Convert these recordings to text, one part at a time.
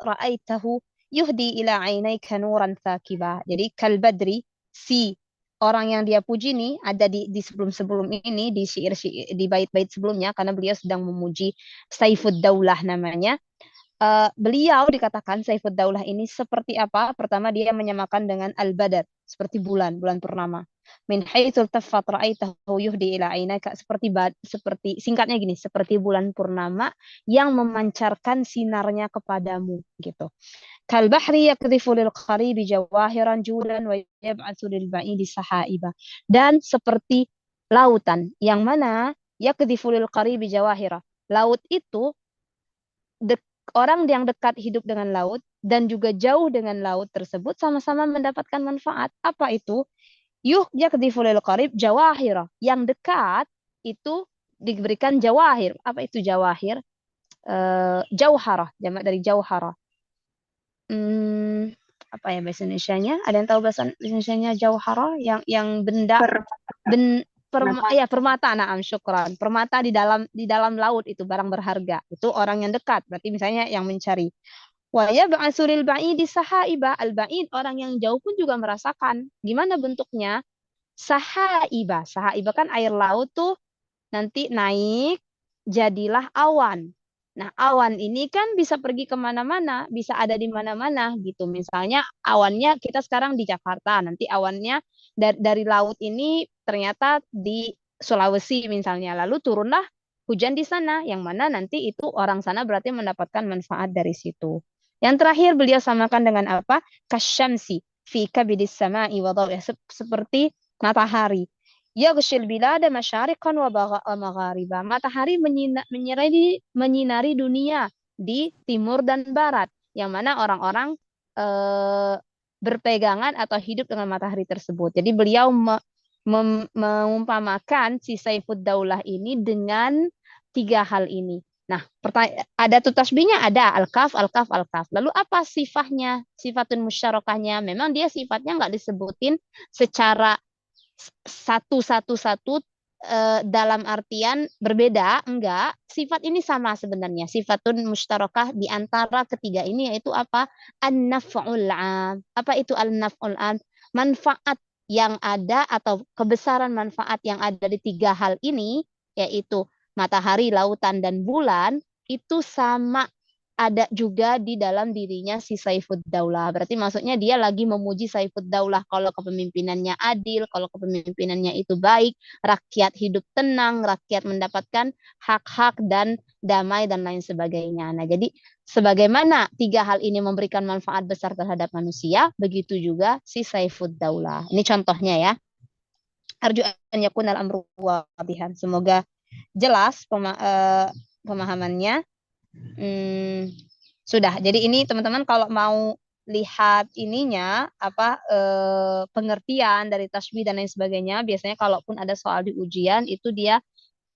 ra'aitahu yuhdi ila 'ainaika nuran thaqiba. Jadi kal badri, si orang yang dia puji nih ada di sebelum-sebelum ini di syair di bait-bait sebelumnya karena beliau sedang memuji Saifud Daulah namanya. Beliau dikatakan Saifud Daulah ini seperti apa? Pertama dia menyamakan dengan Al-Badr, seperti bulan, bulan purnama. Min haitsul taffat ra'aitahu yuhdi ila ainaka seperti singkatnya gini, seperti bulan purnama yang memancarkan sinarnya kepadamu gitu. Kal bahri yakdhifu lil qaribi jawahiran judan wa yab'atsu lil ba'idi sahaiba. Dan seperti lautan yang mana yakdhifu lil qaribi jawahira. Laut itu orang yang dekat hidup dengan laut dan juga jauh dengan laut tersebut sama-sama mendapatkan manfaat. Apa itu? Yakdhifu lil qarib jawahira. Yang dekat itu diberikan jawahir. Apa itu jawahir? Jauharah, jamak dari jauharah. Apa ya bahasa Indonesianya? Ada yang tahu bahasa Indonesianya jauharah? Yang benda permata, naam syukran. Permata di dalam laut itu barang berharga. Itu orang yang dekat, berarti misalnya yang mencari. Wa yab'atsu lil ba'idi sahaiba, al-ba'id orang yang jauh pun juga merasakan. Gimana bentuknya? Sahaiba. Sahaiba kan air laut tuh nanti naik jadilah awan. Nah, awan ini kan bisa pergi kemana-mana, bisa ada di mana-mana gitu. Misalnya awannya kita sekarang di Jakarta, nanti awannya dari laut ini ternyata di Sulawesi misalnya. Lalu turunlah hujan di sana, yang mana nanti itu orang sana berarti mendapatkan manfaat dari situ. Yang terakhir beliau samakan dengan apa? Kasyamsi fi kabidis sama'i wa seperti matahari. Yaghshil bilada masyariqan wa maghariba. Matahari menyinari dunia di timur dan barat, yang mana orang-orang berpegangan atau hidup dengan matahari tersebut. Jadi beliau mengumpamakan si Saifud Daulah ini dengan tiga hal ini. Nah, ada tuh tasbihnya, ada al-kaf, al-kaf, al-kaf. Lalu apa sifatnya? Sifatun musyarakahnya. Memang dia sifatnya nggak disebutin secara satu dalam artian berbeda, enggak. Sifat ini sama sebenarnya. Sifatun mustarakah di antara ketiga ini yaitu apa? An-naf'ul 'am. Apa itu an-naf'ul 'am? Manfaat yang ada atau kebesaran manfaat yang ada di tiga hal ini yaitu matahari, lautan dan bulan itu sama ada juga di dalam dirinya si Saifud Daulah. Berarti maksudnya dia lagi memuji Saifud Daulah kalau kepemimpinannya adil, kalau kepemimpinannya itu baik, rakyat hidup tenang, rakyat mendapatkan hak-hak dan damai dan lain sebagainya. Nah, jadi sebagaimana tiga hal ini memberikan manfaat besar terhadap manusia, begitu juga si Saifud Daulah. Ini contohnya ya. Arju an yakunal amru wadihan. Semoga jelas pemahamannya. Sudah. Jadi ini teman-teman kalau mau lihat ininya apa pengertian dari tasbih dan lain sebagainya, biasanya kalaupun ada soal di ujian itu dia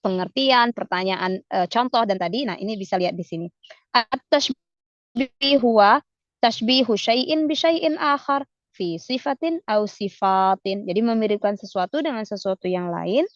pengertian, pertanyaan contoh dan tadi. Nah, ini bisa lihat di sini. At-tasbih huwa tashbihu syai'in bi syai'in akhar fi sifatin au sifatin. Jadi memiripkan sesuatu dengan sesuatu yang lain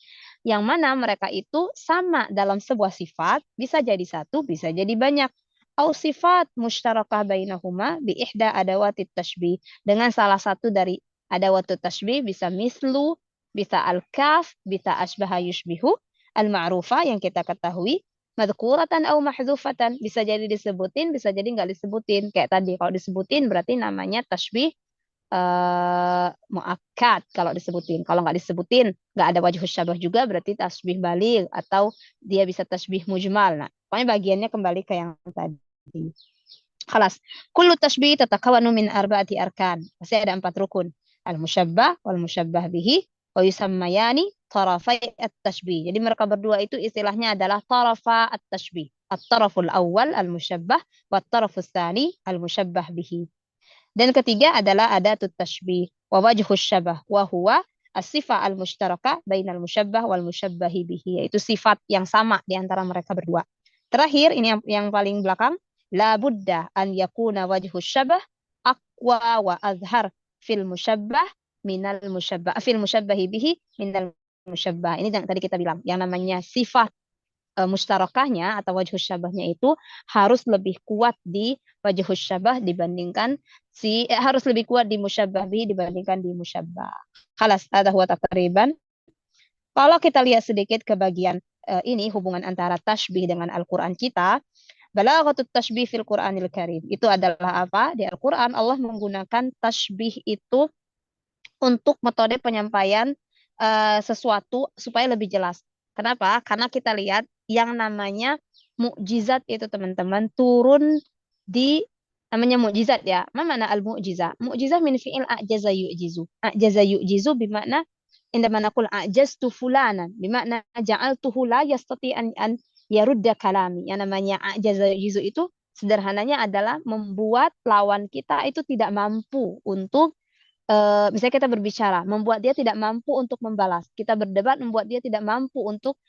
yang mana mereka itu sama dalam sebuah sifat, bisa jadi satu, bisa jadi banyak. Au sifat mushtarakah bainahuma bi ihda adawatit tashbih. Dengan salah satu dari adawatut tashbih bisa mislu, bisa al-kaf, bisa asbaha yushbihu, al-ma'rufah yang kita ketahui, madhkuratan au mahdzufatan, bisa jadi disebutin, bisa jadi nggak disebutin. Kayak tadi kalau disebutin berarti namanya tashbih muakkad kalau disebutin. Kalau nggak disebutin, nggak ada wajh syabah juga berarti tasbih baligh atau dia bisa tasbih mujmal. Nah, pokoknya bagiannya kembali ke yang tadi. Khalas. Kullu tasbih tatakawanu min arba'ati arkan. Pasti ada 4 rukun. Al-musyabbah wal musyabbah bihi wa yusammayani tarafai at-tashbih. Jadi mereka berdua itu istilahnya adalah tarafa at-tashbih. At-taraful awal al-musyabbah wa at-tarafus tsani al-musyabbah bihi. Dan ketiga adalah adatut tashbih wa wajhus syabah wa huwa as-sifah al-mushtarakah bainal musyabbah wal musyabbahi bihi, yaitu sifat yang sama di antara mereka berdua. Terakhir ini yang paling belakang, la budda an yakuna wajhus syabah aqwa wa azhar fil musyabbah minal musyabbah fil mushabbahi bihi minal musyabbah. Ini yang tadi kita bilang yang namanya sifat mustarakahnya atau wajhus syabahnya itu harus lebih kuat di wajhus syabah dibandingkan harus lebih kuat di musyabbah bihi dibandingkan di musyabbah. Khalas, hadza huwa taqriban. Kalau kita lihat sedikit ke bagian ini hubungan antara tasbih dengan Al-Qur'an kita, balaghatut tasbih fil Qur'anil Karim. Itu adalah apa? Di Al-Qur'an Allah menggunakan tasbih itu untuk metode penyampaian sesuatu supaya lebih jelas. Kenapa? Karena kita lihat yang namanya mukjizat itu teman-teman turun di namanya mukjizat ya. Ma mana al-mukjizah? Mukjizah min fi'il a'jaza yu'jizu. A'jaza yu'jizu bermakna indama naqul a'jaztu fulanan bermakna ja'altuhu la yastati an yarudda kalami. Yang namanya a'jaza yu'jizu itu sederhananya adalah membuat lawan kita itu tidak mampu untuk misalnya kita berbicara, membuat dia tidak mampu untuk membalas. Kita berdebat, membuat dia tidak mampu untuk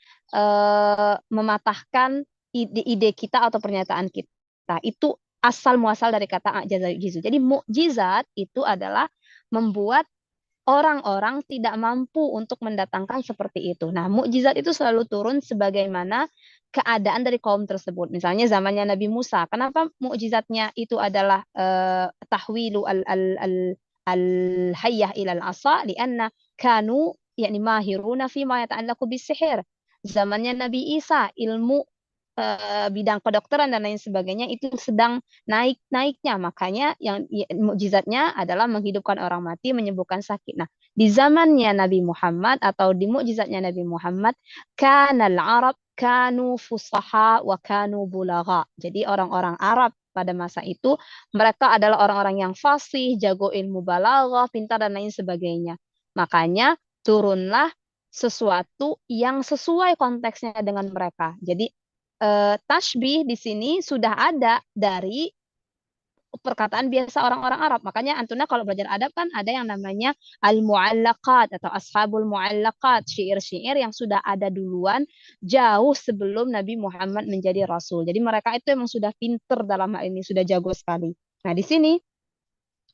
mematahkan ide-ide kita atau pernyataan kita. Itu asal muasal dari kata ajaza yujizu. Jadi mukjizat itu adalah membuat orang-orang tidak mampu untuk mendatangkan seperti itu. Nah, mukjizat itu selalu turun sebagaimana keadaan dari kaum tersebut. Misalnya zamannya Nabi Musa, kenapa mukjizatnya itu adalah tahwilu al-hayyah ila al-asa lianna kanu yakni mahiruna fi ma yata'allaqu bisihir. Zamannya Nabi Isa, ilmu bidang kedokteran dan lain sebagainya itu sedang naik-naiknya. Makanya yang mukjizatnya adalah menghidupkan orang mati, menyembuhkan sakit. Nah, di zamannya Nabi Muhammad atau di mukjizatnya Nabi Muhammad, kanal Arab kanu fusaha wa kanu bulagha. Jadi orang-orang Arab pada masa itu mereka adalah orang-orang yang fasih, jago ilmu balaghah, pintar dan lain sebagainya. Makanya turunlah sesuatu yang sesuai konteksnya dengan mereka. Jadi tasbih di sini sudah ada dari perkataan biasa orang-orang Arab. Makanya Antuna kalau belajar adab kan ada yang namanya al-mu'allaqat atau ashabul mu'allaqat, syair-syair yang sudah ada duluan jauh sebelum Nabi Muhammad menjadi rasul. Jadi mereka itu memang sudah pinter dalam hal ini, sudah jago sekali. Nah, di sini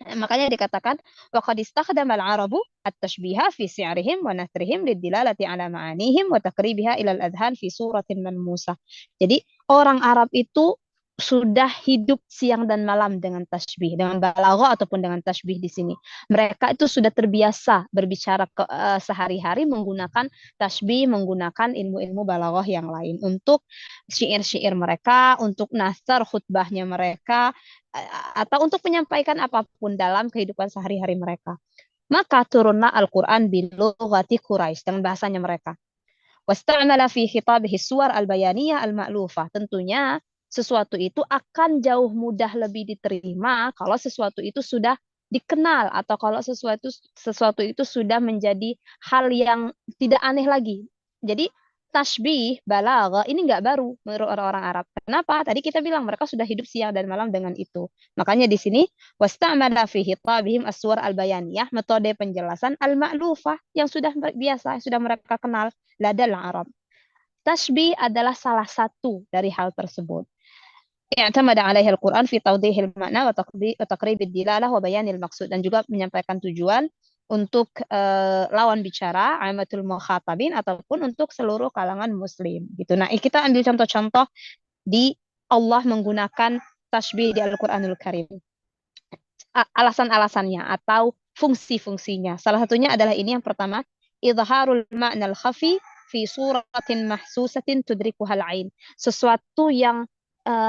makanya dikatakan waqad istakhdama al-arabu at-tashbiha fi si'rihim wa nathrihim lidilalati ala ma'anihim wa taqribiha ila al-adhan fi suratin manmusah. Jadi orang Arab itu sudah hidup siang dan malam dengan tasbih, dengan balaghah ataupun dengan tasbih di sini. Mereka itu sudah terbiasa berbicara sehari-hari menggunakan tasbih, menggunakan ilmu-ilmu balaghah yang lain untuk syair-syair mereka, untuk nasar khutbahnya mereka, atau untuk menyampaikan apapun dalam kehidupan sehari-hari mereka. Maka turunlah Al-Quran bilughati Quraisy dengan bahasanya mereka. Wasta'mala fi khitabihi suwar al-bayaniyah al-ma'lufah. Tentunya sesuatu itu akan jauh mudah lebih diterima kalau sesuatu itu sudah dikenal atau kalau sesuatu itu sudah menjadi hal yang tidak aneh lagi. Jadi tasbih, balaghah ini nggak baru menurut orang-orang Arab. Kenapa? Tadi kita bilang mereka sudah hidup siang dan malam dengan itu. Makanya di sini wasta'mala fi hitabihim as-suwar al-bayaniyah, metode penjelasan al-ma'lufah yang sudah biasa, yang sudah mereka kenal ladal Arab. Tasbih adalah salah satu dari hal tersebut. i'tamada alaihi al-Quran fi tawdihil makna wa taqribid dilalah wa bayanil maksud, dan juga menyampaikan tujuan untuk lawan bicara amatul mukhatabin ataupun untuk seluruh kalangan muslim gitu. Nah, kita ambil contoh-contoh di Allah menggunakan tasbih di Al-Qur'anul Karim. Alasan-alasannya atau fungsi-fungsinya. Salah satunya adalah ini yang pertama, idharul ma'nal khafi fi suratin mahsusatin tudrikuhal ain. Sesuatu yang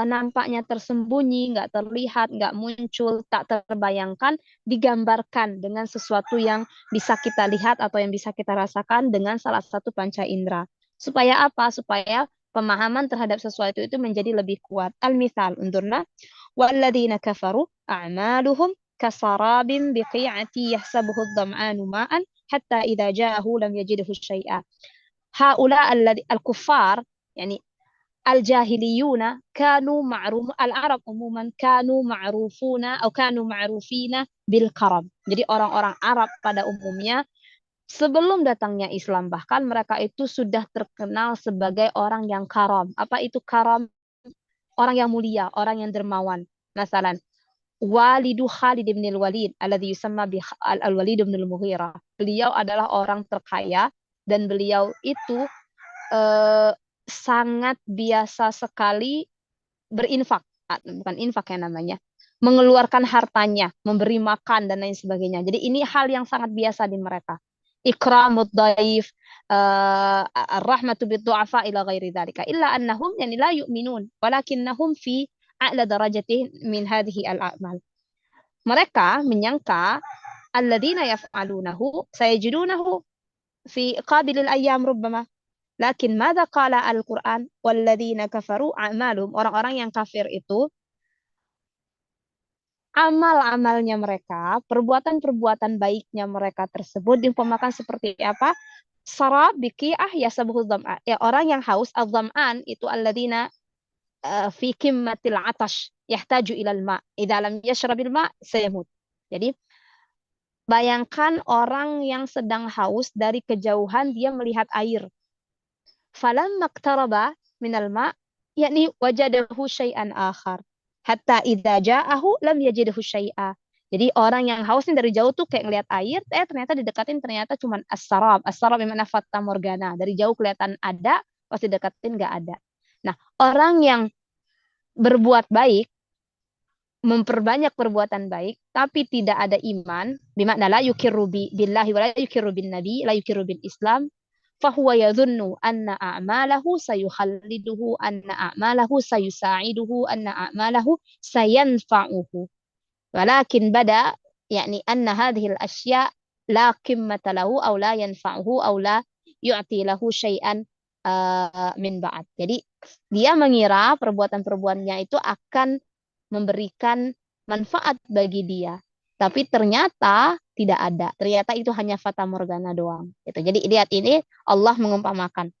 nampaknya tersembunyi, nggak terlihat, nggak muncul, tak terbayangkan, digambarkan dengan sesuatu yang bisa kita lihat atau yang bisa kita rasakan dengan salah satu panca indera. Supaya apa? Supaya pemahaman terhadap sesuatu itu menjadi lebih kuat. Al-misal, undurna, walladzina kafaru a'maluhum kasarabin biqi'ati yahsabuhu ad-dham'anu ma'an hatta idza ja'ahu lam yajidhu syai'a. Haula al-kuffar, yani al-jahiliyuna kanu ma'ruf al-Arab umuman kanu ma'rufuna atau kanu ma'rufina bil karam. Jadi orang-orang Arab pada umumnya sebelum datangnya Islam bahkan mereka itu sudah terkenal sebagai orang yang karam. Apa itu karam? Orang yang mulia, orang yang dermawan. Masalan, Walidu Khalid bin al-Walid alladhi yusamma bi al-Walid bin al-Mughirah. Beliau adalah orang terkaya dan beliau itu sangat biasa sekali berinfak. Bukan infak ya namanya. Mengeluarkan hartanya, memberi makan dan lain sebagainya. Jadi ini hal yang sangat biasa di mereka. Ikramud dhaif, rahmatu bid-du'afa ila ghairi dzalika. Illa annahum yani la yu'minun, walakinnahum fi a'la darajatih min hadhihi al-a'mal. Mereka menyangka alladzina yaf'alunahu sayajidunahu fi qabilil ayyam rubbama. Lakin madza qala al-Qur'an walladzina kafaru a'maluhum. Orang-orang yang kafir itu amal-amalnya mereka, perbuatan-perbuatan baiknya mereka tersebut diumpamakan seperti apa? Sarab biqi'ah yasabuhu dham'an. Ya, orang yang haus, al-dham'an itu alladzina fi qimmatil atash yahtaju ilal ma. Idza lam yashrabil ma sayamut. Jadi bayangkan orang yang sedang haus dari kejauhan dia melihat air. Falamma iqtaraba minal ma, yakni wajadahu syai'an akhar. Hatta idza ja'ahu lam yajidhu syai'a. Jadi orang yang haus ini dari jauh tuh kayak ngelihat air, ternyata didekatin ternyata cuman as-sarab. As-sarab yang mana fata morgana. Dari jauh kelihatan ada, pas didekatin nggak ada. Nah, orang yang berbuat baik, memperbanyak perbuatan baik, tapi tidak ada iman, bimakna la yukirru billahi wa la yukirru bin nabi, la yukirru bil Islam, fahuwa yadhunnu anna a'malahu sayukhalliduhu, anna a'malahu sayusa'iduhu, anna a'malahu sayanfa'uhu. Walakin bada, yakni anna hadhil asya la qimmata lahu aw la yanfa'uhu aw la yu'ti lahu syai'an min ba'd. Jadi dia mengira perbuatan-perbuatannya itu akan memberikan manfaat bagi dia. Tapi ternyata tidak ada. Ternyata itu hanya fata morgana doang. Gitu. Jadi lihat ini Allah mengumpamakan.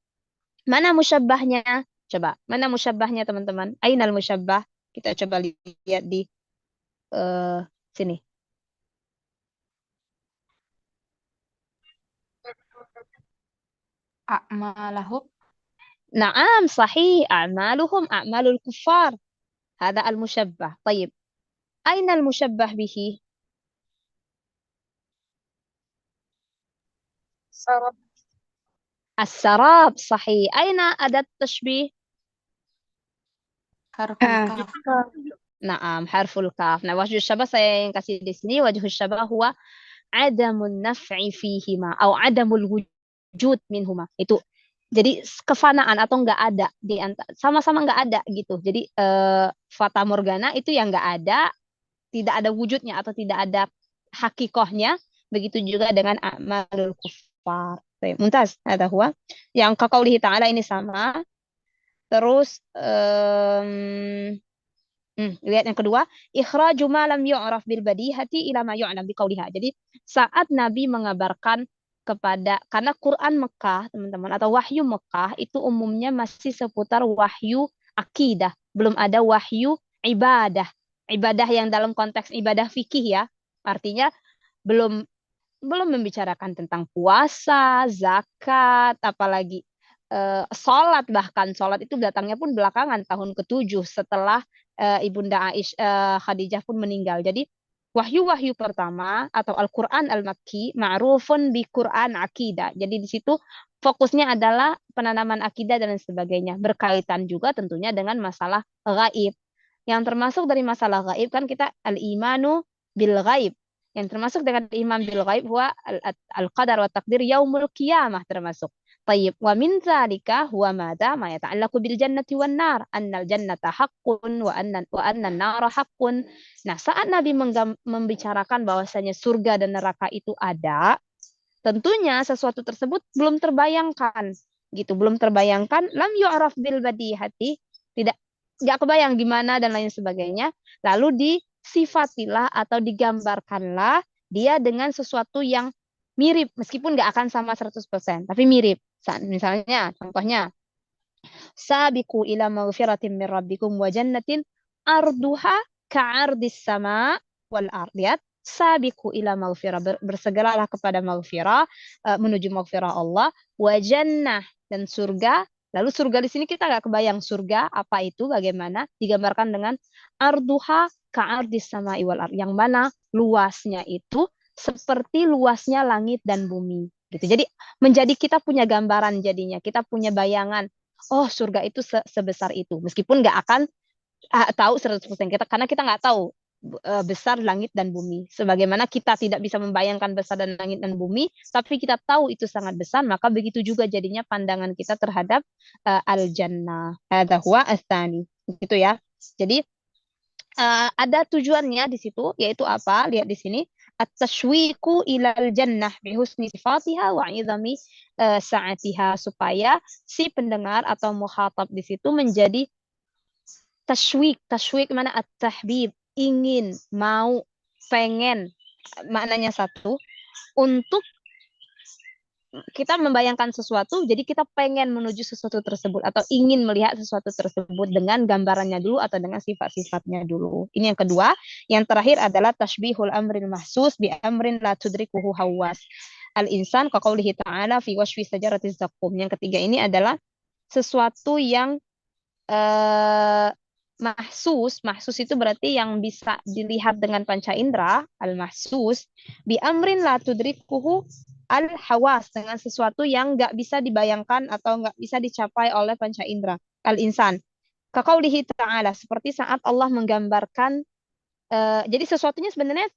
Mana musyabbahnya? Coba, mana musyabbahnya teman-teman? Ainal musyabbah? Kita coba lihat di sini. A'malahum. Naam, sahih. A'maluhum a'malul kuffar. هذا المشبه. طيب أين المشبه به؟ Sarab. السراب صحيح. أين أداة التشبيه؟ Harful kaf. Naam, harful kaf. Nah, wajhu syabah saya yang kasih di sini. Wajhu syabah huwa adamun naf'i fihima atau adamul wujud minhuma. Itu. Jadi kefanaan atau enggak ada di sama-sama enggak ada gitu. Jadi fata morgana itu yang enggak ada, tidak ada wujudnya atau tidak ada hakikohnya. Begitu juga dengan amalul kufar. Mumtaz, ada huwa. Yang kaqaulihi ta'ala ini sama. Terus lihat yang kedua, ikhraju ma lam yu'raf bil badihati ila ma yu'lam biqauliha. Jadi saat Nabi mengabarkan kepada, karena Quran Mekah, teman-teman, atau wahyu Mekah itu umumnya masih seputar wahyu akidah, belum ada wahyu ibadah. Ibadah yang dalam konteks ibadah fikih ya. Artinya belum belum membicarakan tentang puasa, zakat, apalagi sholat, bahkan sholat itu datangnya pun belakangan tahun ke-7 setelah Ibunda Khadijah pun meninggal. Jadi wahyu-wahyu pertama atau Al-Quran Al-Makki ma'rufun bi Quran akidah. Jadi di situ fokusnya adalah penanaman akidah dan sebagainya. Berkaitan juga tentunya dengan masalah gaib. Yang termasuk dari masalah gaib kan kita al-imanu bil gaib. Yang termasuk dengan iman bil ghaib huwa al-qadar wa takdir yaumul qiyamah termasuk. Tayyib wa min dzalika huwa madza ma yata'allaqu bil jannati wan nar, annal jannata haqqun wa anna an-nara haqqun. Nah, saat Nabi membicarakan bahwasanya surga dan neraka itu ada, tentunya sesuatu tersebut belum terbayangkan gitu, belum terbayangkan, lam yu'raf bil badihati, tidak kebayang gimana dan lain sebagainya. Lalu disifatilah atau digambarkanlah dia dengan sesuatu yang mirip, meskipun nggak akan sama 100%, tapi mirip. Misalnya, contohnya, sabiqu ila maghfiratin min rabbikum wa jannatin arduha ka'ardis sama wal ard. Lihat, sabiqu ila maghfirah, bersegeralah kepada maghfirah, menuju maghfirah Allah, wa jannah, dan surga. Lalu surga di sini kita nggak kebayang surga apa itu, bagaimana, digambarkan dengan arduha ka'ardis sama wal ard, yang mana luasnya itu seperti luasnya langit dan bumi gitu. Jadi menjadi kita punya gambaran, jadinya kita punya bayangan, oh surga itu sebesar itu. Meskipun nggak akan tahu 100% kita, karena kita nggak tahu besar langit dan bumi. Sebagaimana kita tidak bisa membayangkan besar dan langit dan bumi, tapi kita tahu itu sangat besar, maka begitu juga jadinya pandangan kita terhadap al-jannah. Hadza huwa ats-tsani. Gitu ya. Jadi ada tujuannya di situ, yaitu apa? Lihat di sini, at-tashwiqu ilal jannah bihusni sifatiha wa 'idhami sa'atiha, supaya si pendengar atau mukhatab di situ menjadi tashwik. Tashwik mana? At-tahbib, ingin, mau, pengen. Maknanya satu, untuk kita membayangkan sesuatu, jadi kita pengen menuju sesuatu tersebut atau ingin melihat sesuatu tersebut dengan gambarannya dulu atau dengan sifat-sifatnya dulu. Ini yang kedua. Yang terakhir adalah tashbihul amril mahsus bi amrin la tudrikuhu hawas. Al-insan kaqaulihi ta'ala fi wasfi sajaratiz zakum. Yang ketiga ini adalah sesuatu yang mahsus itu berarti yang bisa dilihat dengan panca indera, al-mahsus, bi amrin la tudrikuhu al-hawas, dengan sesuatu yang nggak bisa dibayangkan atau nggak bisa dicapai oleh panca indera, al-insan. Kaqaulihi ta'ala, seperti saat Allah menggambarkan, jadi sesuatunya sebenarnya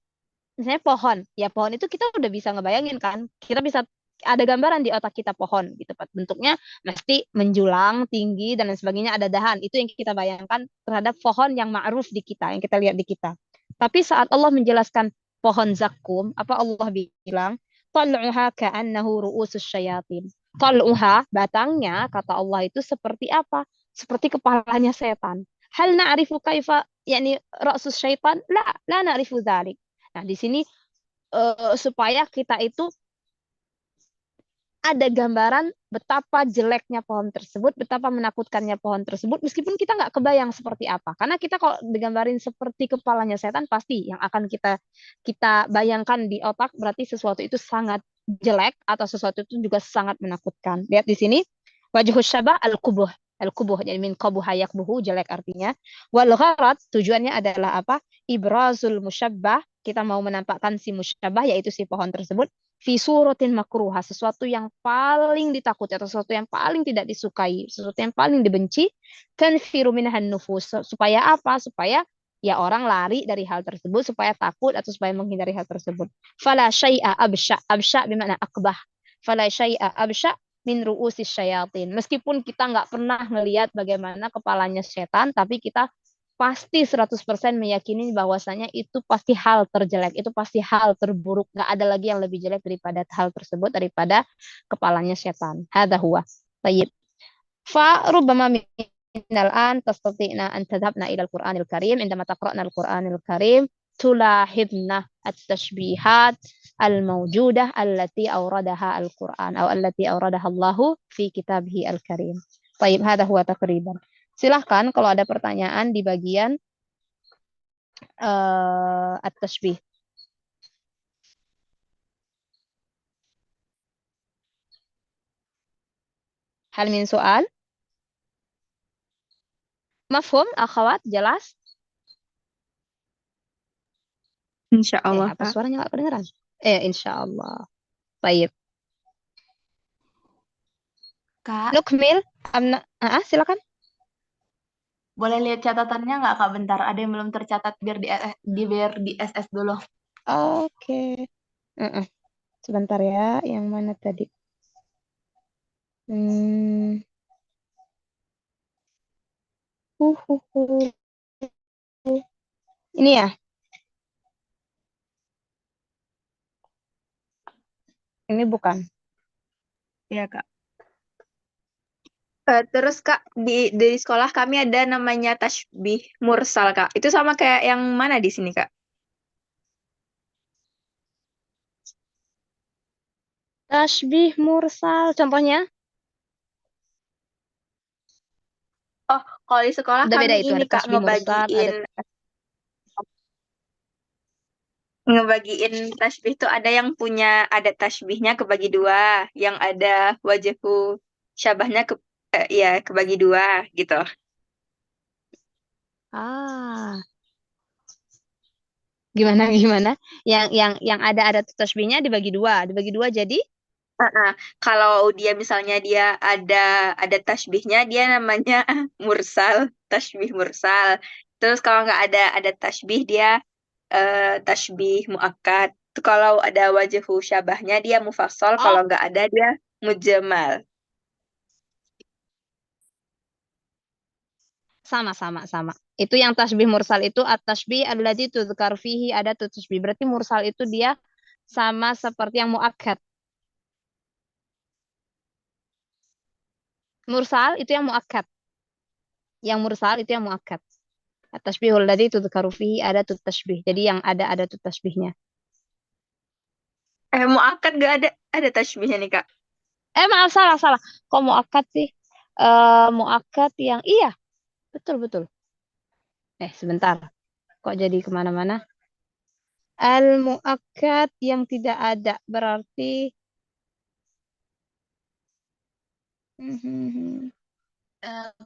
misalnya pohon, ya pohon itu kita udah bisa ngebayangin kan, kita bisa ada gambaran di otak kita pohon gitu, bentuknya mesti menjulang, tinggi dan lain sebagainya, ada dahan, itu yang kita bayangkan terhadap pohon yang ma'ruf di kita, yang kita lihat di kita. Tapi saat Allah menjelaskan pohon zakum, apa Allah bilang? Tal'uha ka'annahu ru'usus syayatin. Tal'uha, batangnya, kata Allah itu seperti apa? Seperti kepalanya setan. Hal na'rifu kaifa yakni ra'sus syaitan? La na'rifu dzalik. Nah, di sini supaya kita itu ada gambaran betapa jeleknya pohon tersebut, betapa menakutkannya pohon tersebut, meskipun kita nggak kebayang seperti apa. Karena kita kalau digambarin seperti kepalanya setan, pasti yang akan kita kita bayangkan di otak berarti sesuatu itu sangat jelek atau sesuatu itu juga sangat menakutkan. Lihat di sini, wajhus syabah al-kubuh. Al-kubuh, jadi min qabuha yakbuhu, jelek artinya. Wal gharad, tujuannya adalah apa? Ibrazul musyabbah, kita mau menampakkan si musyabbah, yaitu si pohon tersebut, fi suratin makruha, sesuatu yang paling ditakuti atau sesuatu yang paling tidak disukai, sesuatu yang paling dibenci, tanfiru minhan nufus, supaya apa? Supaya ya orang lari dari hal tersebut, supaya takut atau supaya menghindari hal tersebut. Fala syai'a absya, absya bermakna akbah. Fala syai'a absya min ru'usis syayatin. Meskipun kita nggak pernah ngelihat bagaimana kepalanya setan, tapi kita pasti 100% meyakini bahwasanya itu pasti hal terjelek, itu pasti hal terburuk, nggak ada lagi yang lebih jelek daripada hal tersebut, daripada kepalanya setan. Hadza huwa. Tayyib. Fa rubbama minal an tastati'na an tadhhabna ila al-Qur'anil Karim, indama taqra'na al-Qur'anil Karim tulahidna at-tashbihat al-mawjudah allati awradaha al-Qur'an atau allati awradaha Allahu fi kitabih al-Karim. Tayyib, hadza huwa taqriban. Silahkan kalau ada pertanyaan di bagian at-tashbih. Hal min soal? Mafhum, akhwat, jelas? Insya Allah, Apa Kak. suaranya nggak kedengeran? Insya Allah. Baik. Kak, Nukmil, silakan. boleh lihat catatannya nggak, Kak? Bentar, ada yang belum tercatat, biar di SS dulu. Oke. Sebentar ya, yang mana tadi? Hmm. Uh, uh, uh. Ini ya, ini bukan. Iya, Kak. Terus Kak, di sekolah kami ada namanya tasbih mursal, Kak. Itu sama kayak yang mana di sini, Kak? Tasbih mursal, contohnya Oh, kalau di sekolah udah beda kami itu, ini, ada Kak, tasbih mursal, ada ngebagiin tasbih tuh ada yang punya, ada tasbihnya kebagi dua, yang ada wajahku syabahnya ya kebagi dua gitu. ah gimana gimana? Yang ada tasbihnya dibagi dua jadi Kalau dia misalnya dia ada tasbihnya, dia namanya mursal, tasbih mursal. Terus kalau nggak ada tasbih, dia tasbih muakkad. Itu kalau ada wajhu syabahnya, dia mufassal. Kalau Oh, nggak ada, dia mujmal. sama. Itu yang tasbih mursal itu at-tasbih alladzi tudzkar fihi ada tasbih. Berarti mursal itu dia sama seperti yang muakkad. Mursal itu yang muakkad. Yang mursal itu yang muakkad. At-tasbihul ladzi tudzkaru fihi ada tasbih. Jadi yang ada tasbihnya. Muakkad nggak ada tasbihnya nih, Kak. Maaf salah. Kok muakkad sih? Muakkad yang iya, betul. Sebentar. Kok jadi kemana-mana? Al-muakkad yang tidak ada berarti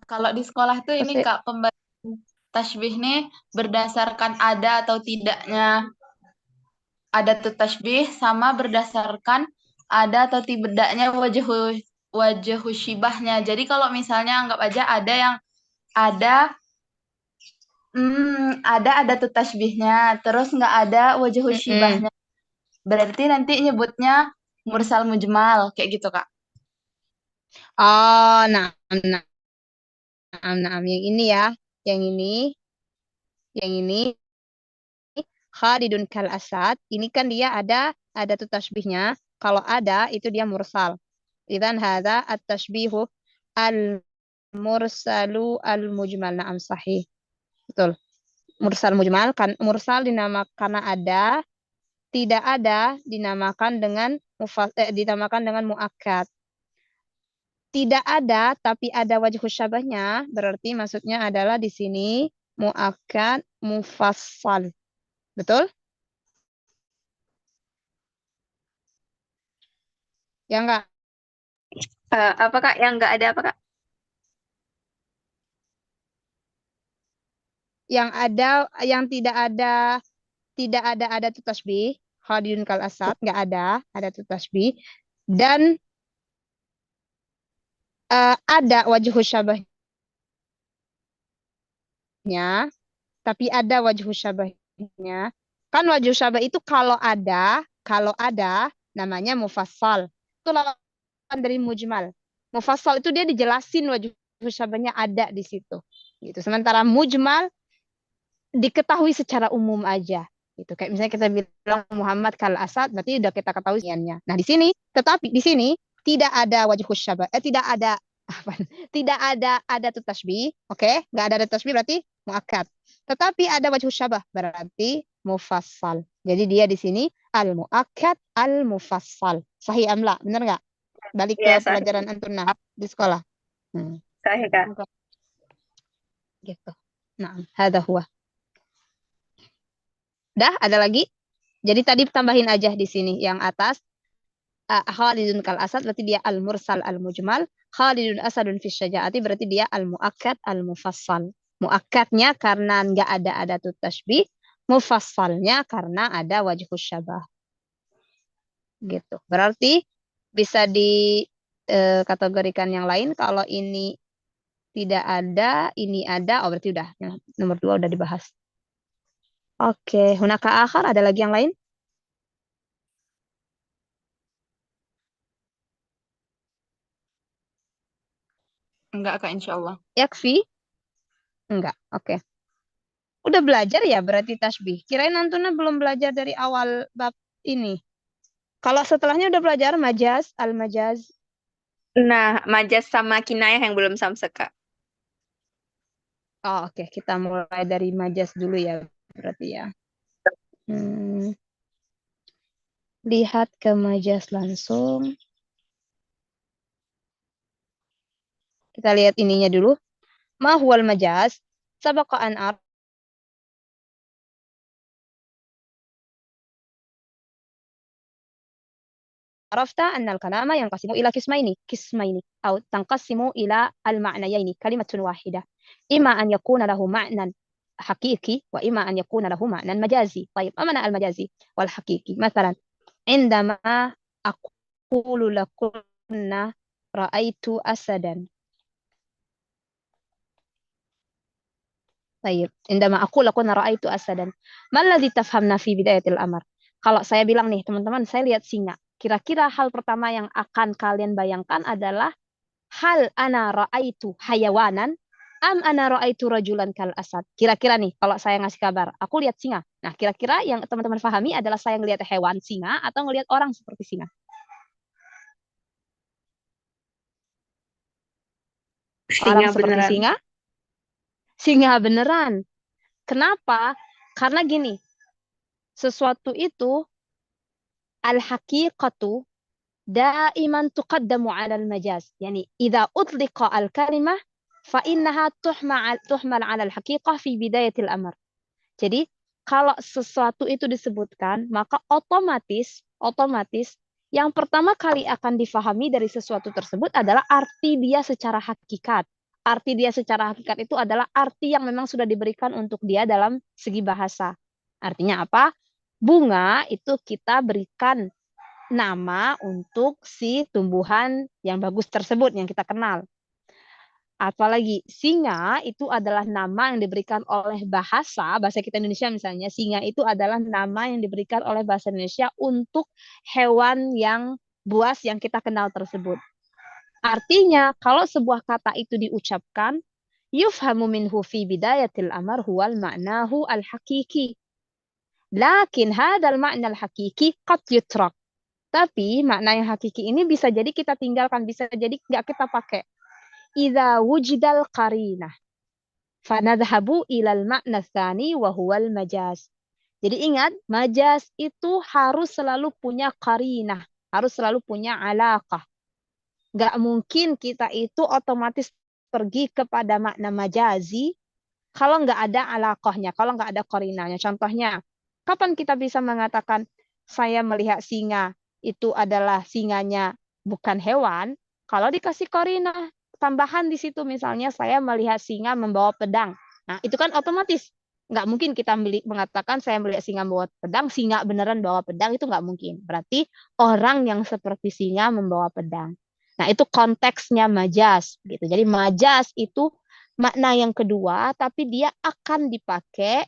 Kalau di sekolah tuh ini pasti Kak, pembagian tasbih nih berdasarkan ada atau tidaknya ada tuh tasbih sama berdasarkan ada atau tidaknya wajah syibahnya. Jadi kalau misalnya anggap aja ada yang ada ada tuh tasbihnya, terus nggak ada wajah mm-mm. syibahnya. Berarti nanti nyebutnya mursal mujmal kayak gitu Kak. Oh, nah, yang ini ya, yang ini, yang ini Khalidun kal asad. Ini kan dia ada tuh tasbihnya. Kalau ada itu dia mursal. Idzan hadza at-tashbihu al-mursalu al-mujmal. Naam sahih. Betul. Mursal mujmal kan mursal dinamakan karena ada, tidak ada dinamakan dengan dinamakan dengan muakkad. Tidak ada tapi ada wajh syabahnya, berarti maksudnya adalah di sini muakkad mufassal. Betul? Ya enggak? Apa Kak? Yang nggak ada apa Kak? Yang ada, yang tidak ada tuh tasbih. Hadiyun kal asad enggak ada tuh tasbih. Dan ada wajh syabahnya, tapi ada wajh syabahnya. Kan wajh syabah itu kalau ada namanya mufassal. Itu lawan dari mujmal. Mufassal itu dia dijelasin wajh syabahnya ada di situ. Gitu. Sementara mujmal diketahui secara umum aja. Gitu. Kayak misalnya kita bilang Muhammad kal Asad, berarti udah kita ketahui isiannya. Nah, di sini, tetapi di sini tidak ada wajh syabah, tidak ada apa? Tidak ada tuh tasbih, oke? Okay? Nggak ada tasbih berarti muakkad. Tetapi ada wajh syabah berarti mufassal. Jadi dia di sini al muakkad al mufassal. Sahih amla, benar nggak? Balik ke Iya, sahih. pelajaran antuna di sekolah. Sahih, Kak. Gitu. Nah, hada huwa. Dah, ada lagi? Jadi tadi tambahin aja di sini yang atas. Khalidun kal asad berarti dia al mursal al mujmal. Khalidun asadun fi syajaati berarti dia al muakkad al mufassal. Muakkadnya karena nggak ada tuh tasbih. Mufassalnya karena ada wajhus syabah. Gitu. Berarti bisa dikategorikan yang lain. Kalau ini tidak ada, ini ada. Oh berarti udah. Yang nomor 2 udah dibahas. Oke, hunaka akhar ada lagi yang lain? Enggak Kak, insya Allah. Yakfi? Enggak. Oke. Udah belajar ya berarti tasbih. Kirain Antuna belum belajar dari awal bab ini. Kalau setelahnya udah belajar majaz, al-majaz. Nah, majas sama kinayah yang belum samsek, Kak. Oh, oke. Kita mulai dari majaz dulu ya berarti ya. Hmm, lihat ke majaz langsung. Kita lihat ininya dulu. Ma huwal majaz? Sabaqa an عرفت أن الكلام ينقسم إلى قسمين أو تنقسم إلى المعنيين كلمة واحدة إما أن يكون له معنى حقيقي وإما أن يكون له معنى مجازي. طيب ما معنى المجازي والحقيقي؟ مثلا عندما aqulu lakunna ra'aitu asadan. Baik, indama aku lakunna ra'aitu asadan. Maladzi tafhamna fi bidayatil amr. Kalau saya bilang nih, teman-teman, saya lihat singa. Kira-kira hal pertama yang akan kalian bayangkan adalah hal ana ra'aitu hayawanan am ana ra'aitu rajulan kal asad. Kira-kira nih kalau saya ngasih kabar, aku lihat singa. Nah, kira-kira yang teman-teman pahami adalah saya ngelihat hewan singa atau ngelihat orang seperti singa? Orang Singa seperti beneran. singa? Singa beneran. Kenapa? Karena gini, sesuatu itu al-haqiqatu daiman tuqaddamu 'ala al-majaz. Yani idza utliqa al-kalimah fa innaha tuhmal 'ala al-haqiqah fi bidayatil amr. Jadi kalau sesuatu itu disebutkan, maka otomatis yang pertama kali akan difahami dari sesuatu tersebut adalah arti dia secara hakikat. Arti dia secara hakikat itu adalah arti yang memang sudah diberikan untuk dia dalam segi bahasa. Artinya apa? Bunga itu kita berikan nama untuk si tumbuhan yang bagus tersebut yang kita kenal. Apalagi singa itu adalah nama yang diberikan oleh bahasa kita Indonesia misalnya. Singa itu adalah nama yang diberikan oleh bahasa Indonesia untuk hewan yang buas yang kita kenal tersebut. Artinya kalau sebuah kata itu diucapkan, yufhamu minhu fi bidayatil amr huwal ma'nahu al-hakiki. Lakin hadal ma'na al-hakiki qad yutrak. Tapi makna yang hakiki ini bisa jadi kita tinggalkan, bisa jadi nggak kita pakai. Idza wujidal qarinah fanadhhabu ilal makna tsani wa huwal majaz. Jadi ingat, majaz itu harus selalu punya qarinah, harus selalu punya alaqah. Nggak mungkin kita itu otomatis pergi kepada makna majazi kalau nggak ada alaqahnya, kalau nggak ada qarinahnya. Contohnya, kapan kita bisa mengatakan saya melihat singa itu adalah singanya bukan hewan? Kalau dikasih qarinah tambahan di situ, misalnya saya melihat singa membawa pedang. Nah, itu kan otomatis. Nggak mungkin kita mengatakan saya melihat singa membawa pedang, singa beneran bawa pedang, itu nggak mungkin. Berarti orang yang seperti singa membawa pedang. Nah, itu konteksnya majaz. Gitu. Jadi majaz itu makna yang kedua, tapi dia akan dipakai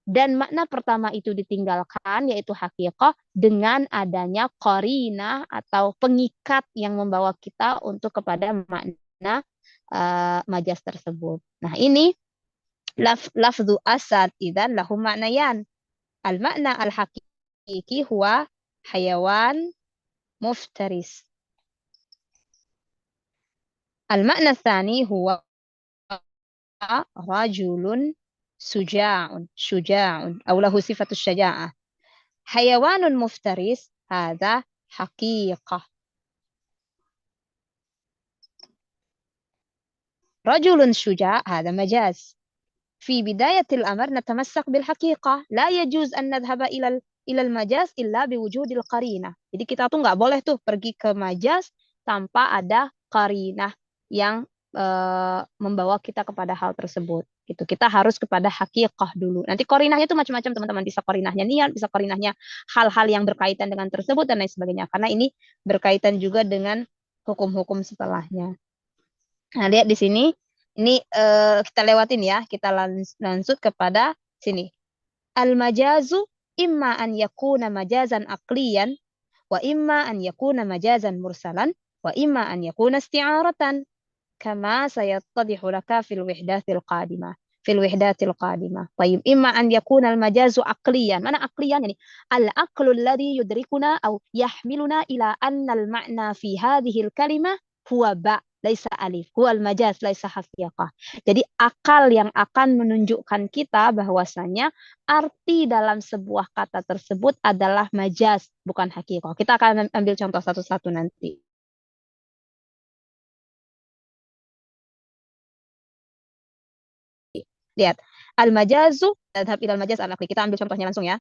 dan makna pertama itu ditinggalkan, yaitu hakikat, dengan adanya qarinah atau pengikat yang membawa kita untuk kepada makna majaz tersebut. Nah, ini lafzu asad idzan lahu maknayan. Al-makna al-hakiki huwa hayawan muftaris. Al-makna tsani huwa rajulun syuja'un أو له صفة الشجاعة. حيوان مفترس هذا حقيقة. رجل شجاع هذا مجاز. في بداية الأمر نتمسك بالحقيقة. لا يجوز أن نذهب إلى المجاز إلا بوجود القرينة. Jadi kita tuh nggak boleh tuh pergi ke majaz tanpa ada qarinah yang membawa kita kepada hal tersebut. Gitu. Kita harus kepada hakikah dulu. Nanti qarinahnya itu macam-macam teman-teman. Bisa qarinahnya niat, bisa qarinahnya hal-hal yang berkaitan dengan tersebut dan lain sebagainya. Karena ini berkaitan juga dengan hukum-hukum setelahnya. Nah, lihat di sini. Ini kita lewatin ya. Kita langsung kepada sini. Al-majazu imma an yakuna majazan aqliyan wa imma an yakuna majazan mursalan wa imma an yakuna isti'aratan. كما سيتضح لك في الوحدات القادمة. طيب إما أن يكون المجاز عقليا. معنى عقليا يعني العقل الذي يدركنا أو يحملنا إلى أن المعنى في هذه الكلمة هو باء ليس ألif. هو المجاز ليس حقيقة. Jadi akal yang akan menunjukkan kita bahwasanya arti dalam sebuah kata tersebut adalah majaz, bukan hakikat. Kita akan ambil contoh satu-satu nanti. Lihat, al-majazu tadhhab ila al-majaz al-aqli. Kita ambil contohnya langsung ya.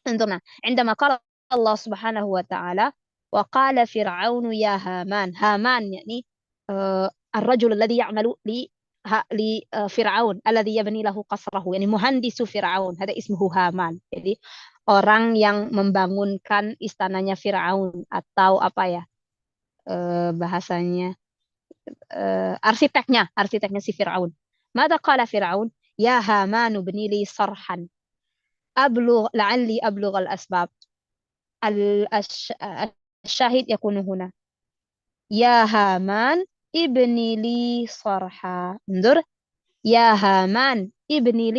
Anturna, indama qala Allah Subhanahu wa ta'ala wa qala fir'aunu ya Haman. Haman yakni ar-rajul alladhi ya'malu li Fir'aun alladhi yabni lahu qasrahu, yani muhandisu Fir'aun. Hada ismuhu Haman. Jadi orang yang membangunkan istananya Fir'aun atau apa ya? bahasanya arsiteknya si Fir'aun. Mada qala Fir'aun? Ya Haman ibni li sarhan la'alli ablugh al-asbab. الشاهد يكون هنا يا هامان ابني لي صرحا. انظر يا هامان ابني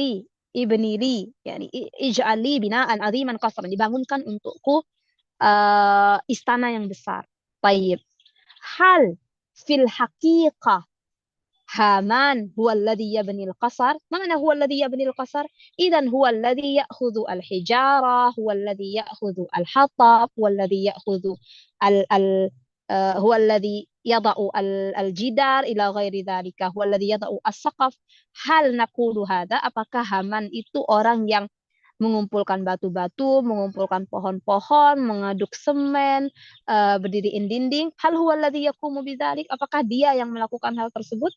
لي يعني اجعل لي بناء عظيما قصرا, dibangunkan untukku istana yang besar. طيب hal fil haqiqah هامان هو الذي يبني القصر. معنى هو الذي يبني القصر إذن هو الذي يأخذ الحجارة, هو الذي يأخذ الحطب, هو الذي يأخذ هو الذي يضع الجدار إلى غير ذلك, هو الذي يضع السقف. Hal naqulu hadha, apakah Haman itu orang yang mengumpulkan batu-batu, mengumpulkan pohon-pohon, mengaduk semen, berdiriin dinding? Hal huwa alladhi yaqumu bidzalik, apakah dia yang melakukan hal tersebut?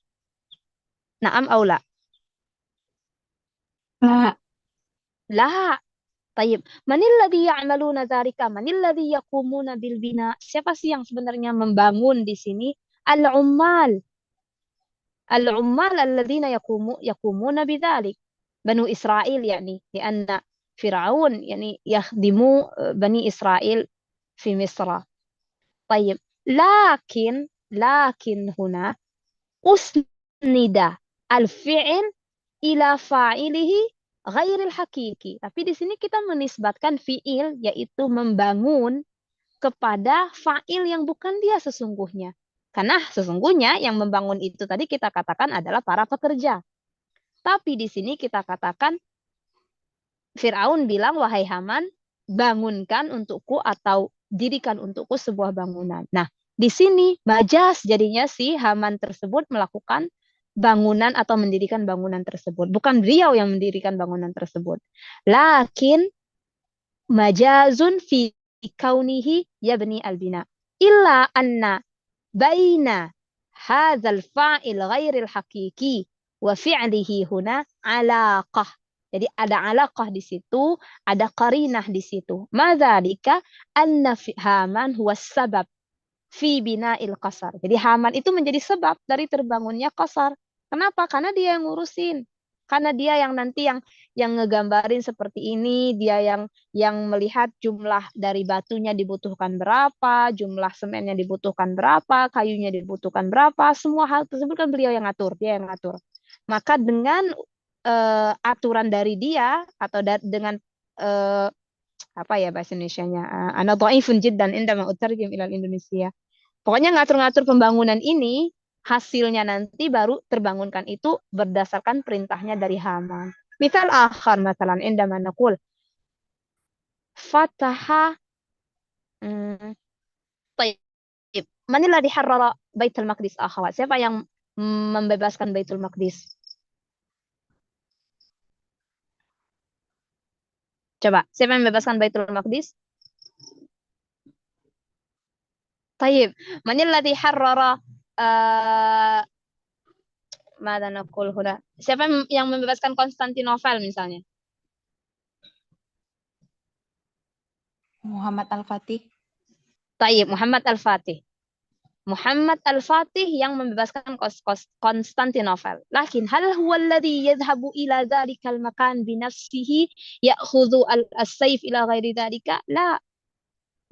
Naam au la? Nah, La. Tayyib. Manilladhi ya'maluna dzalika? Manilladhi yaqumuna bil bina? Siapa sih yang sebenarnya membangun di sini? Al-ummal. Al-ummal alladzina yaqumuna bidzalik. Banu Israil yani, lianna Fir'aun yani yakhdimu Bani Israil fi Misra. Tayyib. Lakin huna usnida al-fi'il ila fa'ilihi ghairil hakiki. Tapi di sini kita menisbatkan fi'il, yaitu membangun, kepada fa'il yang bukan dia sesungguhnya. Karena sesungguhnya yang membangun itu tadi kita katakan adalah para pekerja. Tapi di sini kita katakan Fir'aun bilang, wahai Haman, bangunkan untukku atau dirikan untukku sebuah bangunan. Nah, di sini majas jadinya si Haman tersebut melakukan bangunan atau mendirikan bangunan tersebut. Bukan beliau yang mendirikan bangunan tersebut. Lakin majazun fi kaunihi yabni al-bina. Illa anna baina hadzal fa'il ghairil hakiki wa fi'lihi huna alaqah. Jadi ada alaqah di situ, ada qarinah di situ. Madzalika anna Haman huwa sabab fi bina'il qasar. Jadi Haman itu menjadi sebab dari terbangunnya qasar. Kenapa? Karena dia yang ngurusin. Karena dia yang nanti yang ngegambarin seperti ini, dia yang melihat jumlah dari batunya dibutuhkan berapa, jumlah semennya dibutuhkan berapa, kayunya dibutuhkan berapa, semua hal tersebut kan beliau yang ngatur, dia yang ngatur. Maka dengan aturan dari dia atau dengan apa ya bahasa Indonesianya? Ana dhaifun jiddan indama utarjim ilal Indonesia. Pokoknya ngatur-ngatur pembangunan ini, hasilnya nanti baru terbangunkan itu berdasarkan perintahnya dari Haman. Misal akhar, masalan, indama naqul fataha tayyib. Manillah diharrara Baitul Maqdis akhawat. Siapa yang membebaskan Baitul Maqdis? Coba, siapa yang membebaskan Baitul Maqdis? Tayyib. Manillah diharrara Mada naqul huna. Siapa yang membebaskan Konstantinopel misalnya? Muhammad Al-Fatih. Tayyib, Muhammad Al-Fatih. Muhammad Al-Fatih yang membebaskan Konstantinopel. Lakin hal huwa alladhi yadhhabu ila dhalikal makan binafsihi ya'khudhu as-sayf ila ghairi dhalika? La.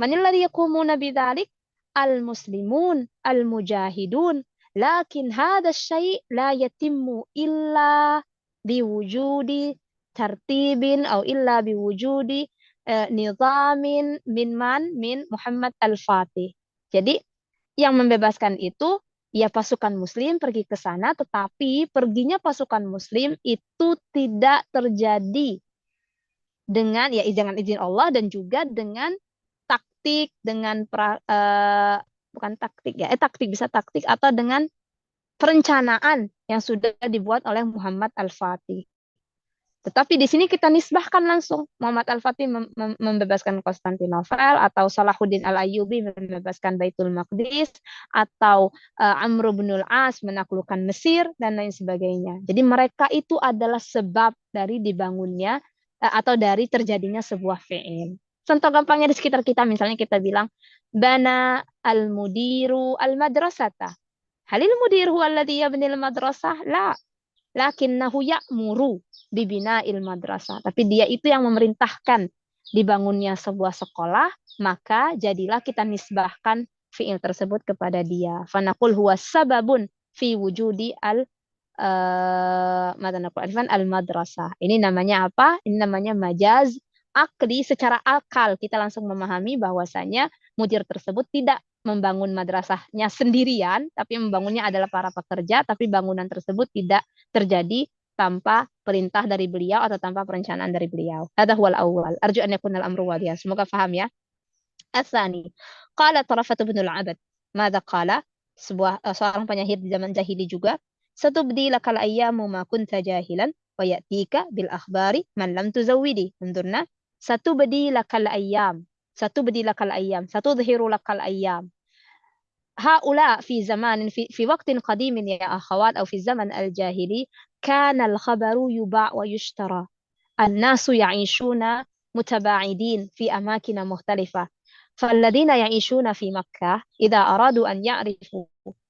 Man alladhi yaqumuna bidzalik? Al-muslimun, al-mujahidun. Lakin hadha syai' la yatimmu illa biwujudi tartibin atau illa biwujudi nizamin min Muhammad Al-Fatih. Jadi yang membebaskan itu ya pasukan muslim pergi ke sana, tetapi perginya pasukan muslim itu tidak terjadi dengan dengan izin Allah dan juga dengan taktik, dengan bukan taktik ya, taktik bisa taktik atau dengan perencanaan yang sudah dibuat oleh Muhammad Al-Fatih. Tetapi di sini kita nisbahkan langsung Muhammad Al-Fatih membebaskan Konstantinopel, atau Salahuddin Al-Ayyubi membebaskan Baitul Maqdis, atau Amr bin Al-As menaklukkan Mesir dan lain sebagainya. Jadi mereka itu adalah sebab dari dibangunnya atau dari terjadinya sebuah fi'il. Contoh gampangnya di sekitar kita, misalnya kita bilang, bana al-mudiru al-madrasata. Halil mudir huwa alladhi yabni al-madrasah? La. Lakinnahu ya'muru bibina'il madrasah. Tapi dia itu yang memerintahkan dibangunnya sebuah sekolah, maka jadilah kita nisbahkan fi'il tersebut kepada dia. Fanaqul huwa sababun fi wujudi al-madrasah. Ini namanya apa? Ini namanya majaz akli. Secara akal kita langsung memahami bahwasanya mudir tersebut tidak membangun madrasahnya sendirian, tapi membangunnya adalah para pekerja, tapi bangunan tersebut tidak terjadi tanpa perintah dari beliau atau tanpa perencanaan dari beliau. Hadza huwal awwal. Arju an yakuna al-amru wadihan. Semoga paham ya. Asani. Qala Tarafat bin al-Abad. Mada qala? Seorang penyair di zaman jahili juga. Satubdi lakal ayyamu ma kunta jahilan wa ya'tika bil akhbari man lam tuzawwidi. Undurna. Satubdi lakal ayyam. Satubdi lakal ayyam. Satudhiru lakal ayyam. هؤلاء في زمان في وقت قديم يا أخوات أو في الزمن الجاهلي كان الخبر يباع ويشترى. الناس يعيشون متباعدين في أماكن مختلفة، فالذين يعيشون في مكة إذا أرادوا أن يعرفوا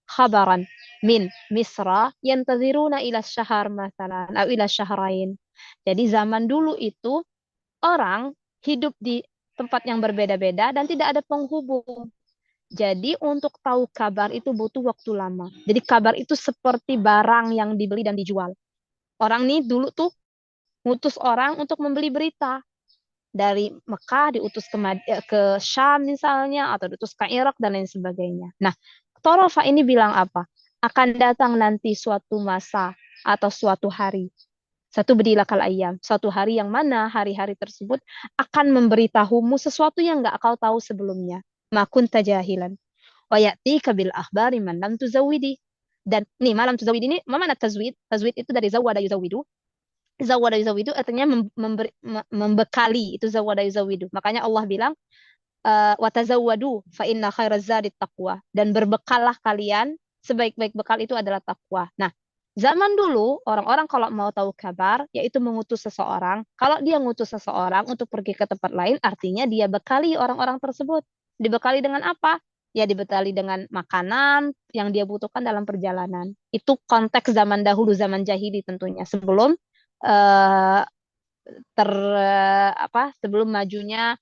خبرا من مصر ينتظرون إلى الشهر مثلا أو إلى الشهرين. Jadi zaman dulu itu orang hidup di tempat yang berbeda-beda dan tidak ada penghubung. Jadi untuk tahu kabar itu butuh waktu lama. Jadi kabar itu seperti barang yang dibeli dan dijual. Orang nih dulu tuh ngutus orang untuk membeli berita. Dari Mekah diutus ke Syam misalnya, atau diutus ke Irak dan lain sebagainya. Nah, Torofa ini bilang apa? Akan datang nanti suatu masa atau suatu hari. Satu bedilakal ayam. Suatu hari yang mana hari-hari tersebut akan memberitahumu sesuatu yang nggak kau tahu sebelumnya. Makunta jahilan. Wa ya'tika bil akhbari man lam tuzawwidi. Dan nih malam tuzawwidi ini mana tazwid? Tazwid itu dari zawwada yuzawwidu. Zawwada yuzawwidu artinya membekali, itu zawwada yuzawwidu. Makanya Allah bilang wa tazawwadu fa inna khairaz zadi taqwa. Dan berbekallah kalian, sebaik-baik bekal itu adalah takwa. Nah, zaman dulu orang-orang kalau mau tahu kabar yaitu mengutus seseorang. Kalau dia mengutus seseorang untuk pergi ke tempat lain, artinya dia bekali orang-orang tersebut. Dibekali dengan apa? Ya dibekali dengan makanan yang dia butuhkan dalam perjalanan. Itu konteks zaman dahulu, zaman jahili tentunya, sebelum sebelum majunya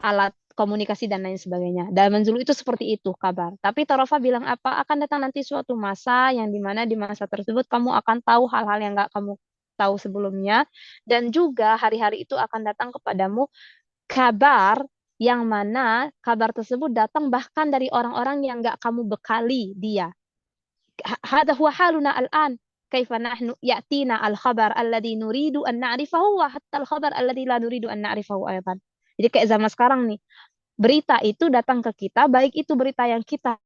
alat komunikasi dan lain sebagainya. Zaman dulu itu seperti itu kabar. Tapi Torofa bilang apa? Akan datang nanti suatu masa yang dimana di masa tersebut kamu akan tahu hal-hal yang nggak kamu tahu sebelumnya. Dan juga hari-hari itu akan datang kepadamu kabar yang mana kabar tersebut datang bahkan dari orang-orang yang nggak kamu bekali dia. Hadza huwa haluna al-an. Kaifa nahnu ya'tina al-khabar alladhi nuridu an na'rifahu wa hatta al-khabar alladhi la nuridu an na'rifahu ayatan. Jadi kayak zaman sekarang nih, berita itu datang ke kita, baik itu berita yang kita